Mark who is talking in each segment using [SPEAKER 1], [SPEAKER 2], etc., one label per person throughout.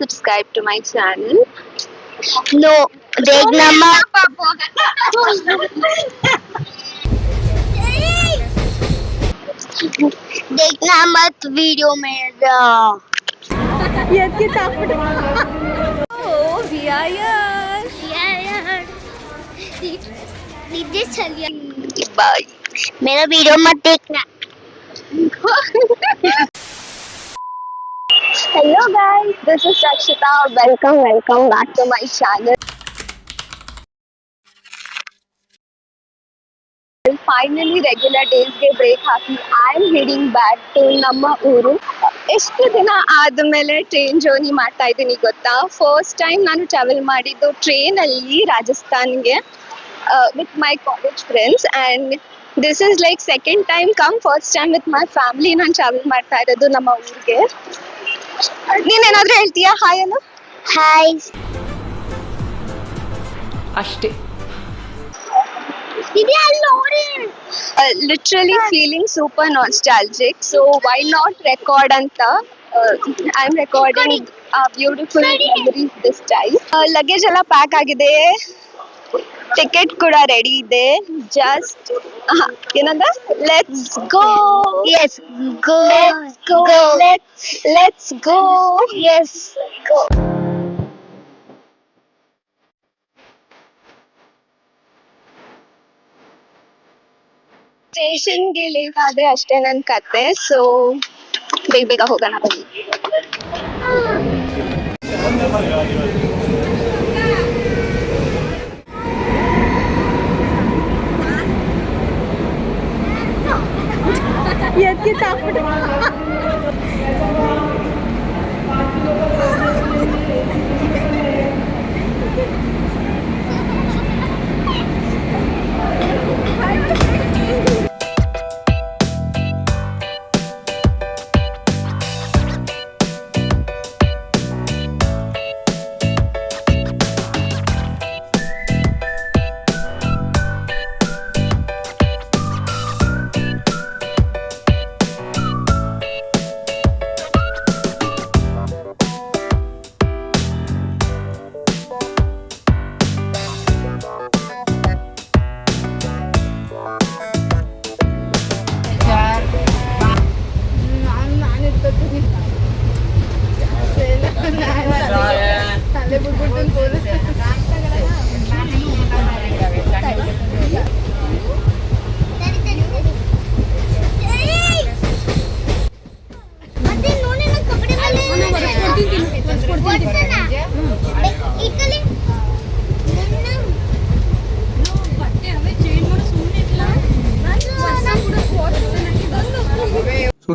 [SPEAKER 1] subscribe to my channel.
[SPEAKER 2] No, देखना मत देखना मत वीडियो मेरा
[SPEAKER 1] Oh, we are here.
[SPEAKER 2] यार डीजे चलिए
[SPEAKER 1] Bye.
[SPEAKER 2] मेरा वीडियो मत देखना
[SPEAKER 1] Hello guys, this is Rakshita. Welcome back to my channel. Finally regular days ಗೆ ಬ್ರೇಕ್ ಹಾಕಿ I am heading back to ನಮ್ಮ ಊರು. ಎಷ್ಟು ದಿನ ಆದಮೇಲೆ ಟ್ರೈನ್ ಜರ್ನಿ ಮಾಡ್ತಾ ಇದ್ದೀನಿ ಗೊತ್ತಾ. ಫಸ್ಟ್ ಟೈಮ್ ನಾನು ಟ್ರಾವೆಲ್ ಮಾಡಿದ್ದು ಟ್ರೈನಲ್ಲಿ ರಾಜಸ್ಥಾನ್ಗೆ with my college friends and this is like second time first time with my family ನಾನು ಟ್ರಾವೆಲ್ ಮಾಡ್ತಾ ಇರೋದು ನಮ್ಮ ಊರಿಗೆ. ನೀನೇನಾದ್ರೂ ಹೇಳ್ತೀಯಾ ಹಾಯ್ ಅನ್ನು?
[SPEAKER 2] हाय
[SPEAKER 3] ಅಷ್ಟೇ.
[SPEAKER 2] दीदी ಅಲ್ಲಿ ನೋಡಿ
[SPEAKER 1] Literally feeling super nostalgic, so why not record anta I'm recording beautiful memories this time. Luggage ಎಲ್ಲ ಪ್ಯಾಕ್ ಆಗಿದೆ, ಟಿಕೆಟ್ ಕೂಡ ರೆಡಿ ಇದೆ, ಜಸ್ಟ್ ಏನಂದ let's go
[SPEAKER 2] yes go
[SPEAKER 1] let's go.
[SPEAKER 2] Yes go
[SPEAKER 1] ಸ್ಟೇಷನ್ಗೆ ಲೇಟ್ ಆದ್ರೆ ಅಷ್ಟೇ ನನ್ನ ಕತೆ. ಸೊ ಬೇಗ ಹೋಗೋಣ ಬನ್ನಿ.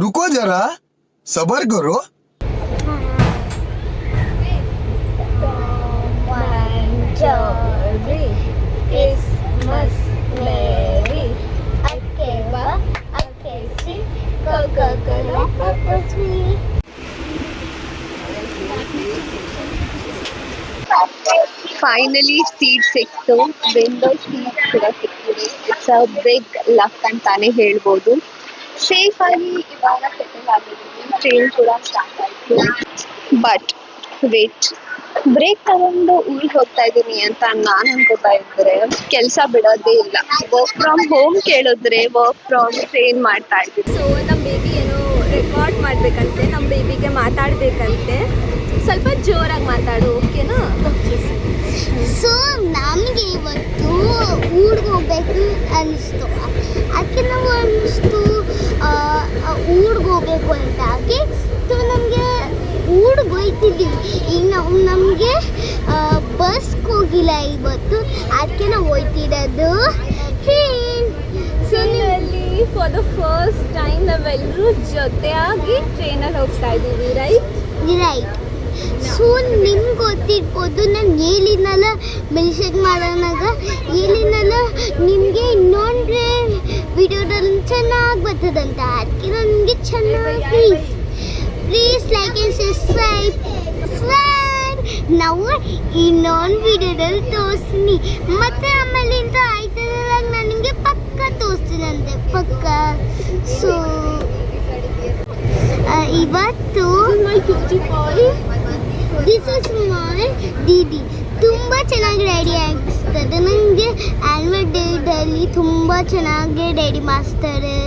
[SPEAKER 4] रुको जरा सबर करो.
[SPEAKER 2] क्रिसमस मेरी अकेबा अकेसी कोको कोला पपची
[SPEAKER 1] ಫೈನಲಿ ಸೀಟ್ ಸಿಕ್ತು, ವಿಂಡೋ ಸೀಟ್ ಕೂಡ ಸಿಕ್ಕಿದೆ. ಇಟ್ಸ್ ಅ ಬಿಗ್ ಲಕ್ ಅಂತಾನೆ ಹೇಳ್ಬೋದು. ಸೇಫ್ ಆಗಿ ಇವಾಗ ಸೆಟಲ್ ಆಗಿದ್ದೀವಿ, ಟ್ರೈನ್ ಕೂಡ ಸ್ಟಾರ್ಟ್ ಆಯಿತು. ಬಟ್ ವೇಟ್, ಬ್ರೇಕ್ ತಗೊಂಡು ಊರಿಗೆ ಹೋಗ್ತಾ ಇದ್ದೀನಿ ಅಂತ ನಾನು ಅನ್ಕೋತಾ ಇದ್ರೆ ಕೆಲಸ ಬಿಡೋದೇ ಇಲ್ಲ. ವರ್ಕ್ ಫ್ರಮ್ ಹೋಮ್ ಕೇಳಿದ್ರೆ ವರ್ಕ್ ಫ್ರಮ್ ಟ್ರೈನ್ ಮಾಡ್ತಾ ಇದ್ದೀನಿ.
[SPEAKER 5] ಸೊ ನಮ್ಮ ಬೇಬಿ ಏನೋ ರೆಕಾರ್ಡ್ ಮಾಡಬೇಕಂತೆ, ನಮ್ಮ ಬೇಬಿಗೆ ಮಾತಾಡಬೇಕಂತೆ. ಸ್ವಲ್ಪ ಜೋರಾಗಿ ಮಾತಾಡು, ಓಕೆನಾ?
[SPEAKER 2] ಸೊ ನಮಗೆ ಇವತ್ತು ಊರಿಗೆ ಹೋಗ್ಬೇಕು ಅನ್ನಿಸ್ತು. ಅದಕ್ಕೆ ನಾವು ಅನ್ನಿಸ್ತು ಊರಿಗೆ ಹೋಗ್ಬೇಕು ಅಂತ. ಹಾಗೆ ಸೊ ನಮಗೆ ಊರಿಗೆ ಹೋಗ್ತಿದ್ದೀವಿ. ಈಗ ನಾವು ನಮಗೆ ಬಸ್ಗೆ ಹೋಗಿಲ್ಲ ಇವತ್ತು, ಅದಕ್ಕೆ ನಾವು ಹೋಗ್ತಿರೋದು
[SPEAKER 5] ಟ್ರೈನಲ್ಲಿ. ಫಾರ್ ದ ಫಸ್ಟ್ ಟೈಮ್ ನಾವೆಲ್ಲರೂ ಜೊತೆಯಾಗಿ ಟ್ರೈನಲ್ಲಿ ಹೋಗ್ತಾ ಇದ್ದೀವಿ, ರೈಟ್?
[SPEAKER 2] ರೈಟ್. ಸೊ ನಿಮ್ಗೆ ಗೊತ್ತಿರ್ಬೋದು, ನಾನು ಹೇಳಿದ್ನಲ್ಲ ಮೆನ್ಷನ್ ಮಾಡೋಣಾಗ ಹೇಳಿದ್ನಲ್ಲ ನಿಮಗೆ ಇನ್ನೊಂದು ವಿಡಿಯೋದಲ್ಲಿ ಚೆನ್ನಾಗಿ ಬರ್ತದಂತ. ಅದಕ್ಕೆ ನನಗೆ ಚೆನ್ನಾಗಿ ಪ್ಲೀಸ್ ಲೈಕ್ ಆ್ಯಂಡ್ ಸಬ್ಸ್ಕ್ರೈಬ್. ನಾವು ಇನ್ನೊಂದು ವಿಡಿಯೋದಲ್ಲಿ ತೋರಿಸ್ತೀನಿ, ಮತ್ತು ಆಮೇಲಿಂದ ಆಯ್ತದಾಗ ನಾನು ನಿಮಗೆ ಪಕ್ಕ ತೋರಿಸ್ತೀನಂತೆ, ಪಕ್ಕ. ಸೊ ಇವತ್ತು ದಿಸ್ ಇಸ್ ಮೈ ದೀದಿ. ತುಂಬ ಚೆನ್ನಾಗಿ ರೆಡಿ ಆಗಿಸ್ತದೆ. ನನಗೆ ಆ್ಯನ್ವಲ್ ಡೇಟಲ್ಲಿ ತುಂಬ ಚೆನ್ನಾಗಿ ರೆಡಿ ಮಾಡಿಸ್ತಾರೆ.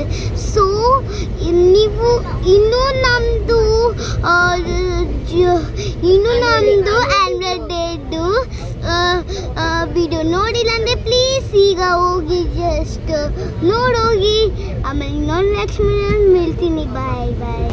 [SPEAKER 2] ಸೊ ನೀವು ಇನ್ನೂ ನಮ್ಮದು ಆ್ಯನ್ವಲ್ ಡೇಟು ವಿಡಿಯೋ ನೋಡಿಲ್ಲ ಅಂದರೆ ಪ್ಲೀಸ್ ಈಗ ಹೋಗಿ ಜಸ್ಟ್ ನೋಡೋಗಿ. ಆಮೇಲೆ ಇನ್ನೊಂದು ಲಕ್ಷ್ಮಿ ಹೇಳ್ತೀನಿ. Bye bye.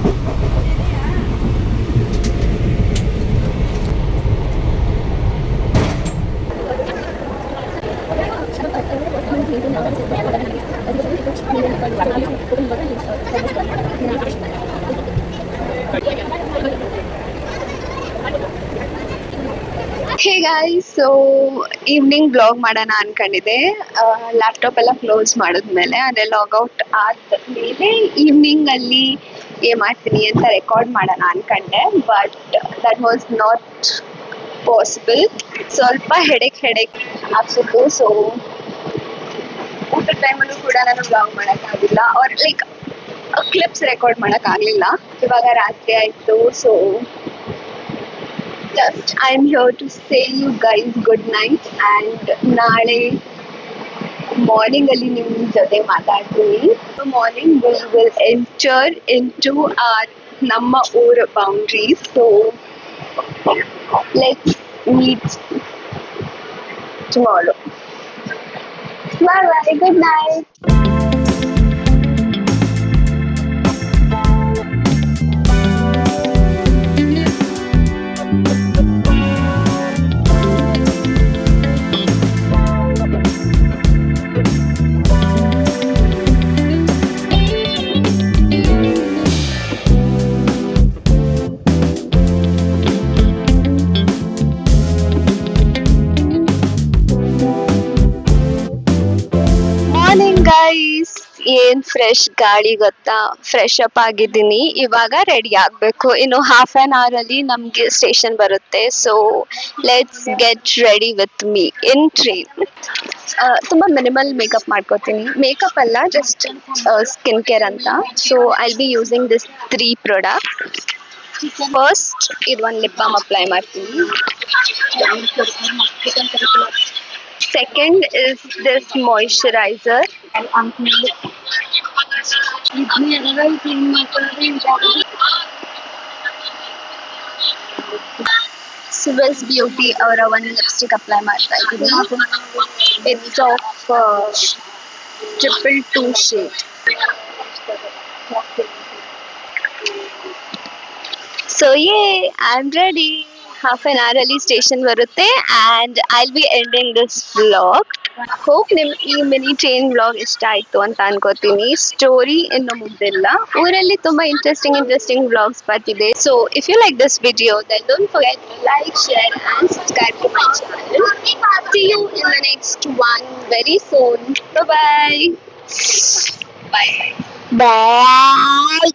[SPEAKER 1] Hey guys, so evening blog ಮಾಡೋಣ ಅನ್ಕೊಂಡಿದ್ದೆ. ಲ್ಯಾಪ್ಟಾಪ್ ಎಲ್ಲ ಕ್ಲೋಸ್ ಮಾಡಿದ್ಮೇಲೆ ಅದೇ ಲಾಗೌಟ್ ಆದ್ಮೇಲೆ ಈವ್ನಿಂಗ್ ಅಲ್ಲಿ ಏನ್ ಮಾಡ್ತೀನಿ ಅಂತ ರೆಕಾರ್ಡ್ ಮಾಡೋಣ ಅನ್ಕೊಂಡೆ. But that was not possible. ಸ್ವಲ್ಪ ಹೆಡೆಕ್ ಆಗ್ತಿತ್ತು. ಸೊ ಊಟದ ಟೈಮಲ್ಲೂ ಕೂಡ ನಾನು ಬ್ಲಾಗ್ ಮಾಡೋಕ್ಕಾಗಿಲ್ಲ, ಆರ್ ಲೈಕ್ ಕ್ಲಿಪ್ಸ್ ರೆಕಾರ್ಡ್ ಮಾಡೋಕ್ಕಾಗಲಿಲ್ಲ. ಇವಾಗ ರಾತ್ರಿ ಆಯಿತು. So just I'm here to say you guys good night, and ನಾಳೆ ಮಾರ್ನಿಂಗ್ ಅಲ್ಲಿ ನಿಮ್ಮ ಜೊತೆ ಮಾತಾಡ್ತೀನಿ. Morning we will enter into our ನಮ್ಮ ಊರ boundaries. So let's meet tomorrow. Bye bye, good night. Guys, ಏನ್ ಫ್ರೆಶ್ ಗಾಳಿ ಗೊತ್ತಾ. ಫ್ರೆಶ್ ಅಪ್ ಆಗಿದ್ದೀನಿ, ಇವಾಗ ರೆಡಿ ಆಗ್ಬೇಕು. ಇನ್ನು ಹಾಫ್ ಆನ್ ಅವರ್ ಅಲ್ಲಿ ನಮ್ಗೆ ಸ್ಟೇಷನ್ ಬರುತ್ತೆ. So let's get ready with me in train. ತುಂಬಾ ಮಿನಿಮಲ್ ಮೇಕಪ್ ಮಾಡ್ಕೋತೀನಿ. ಮೇಕಪ್ ಅಲ್ಲ, ಜಸ್ಟ್ ಸ್ಕಿನ್ ಕೇರ್ ಅಂತ. So I will be using this 3 product. First ಇದು ಒಂದು ಲಿಪ್ ಬಾಮ್ ಅಪ್ಲೈ ಮಾಡ್ತೀನಿ. Second is this moisturizer. Swiss Beauty ಅವರ ಒಂದು lipstick apply ಮಾಡ್ತಾ ಇದ್ದೀನಿ. It's of 222 shade. So yeah, I'm ready. Half an hour ಅಲ್ಲಿ station ಬರುತ್ತೆ and I'll be ending this vlog. Hope ನಿಮ್ ಈ ಮಿನಿ ಟ್ರೈನ್ ವ್ಲಾಗ್ ಇಷ್ಟ ಆಯ್ತು ಅಂತ ಅನ್ಕೋತೀನಿ. ಸ್ಟೋರಿ ಇನ್ನು ಮುಗ್ದಿಲ್ಲ. ಊರಲ್ಲಿ ತುಂಬಾ ಇಂಟ್ರೆಸ್ಟಿಂಗ್ ವ್ಲಾಗ್ಸ್ ಬರ್ತಿದೆ. So if you like this video then don't forget to like, share and subscribe to my channel. See you in the next one very soon. Bye bye. Bye.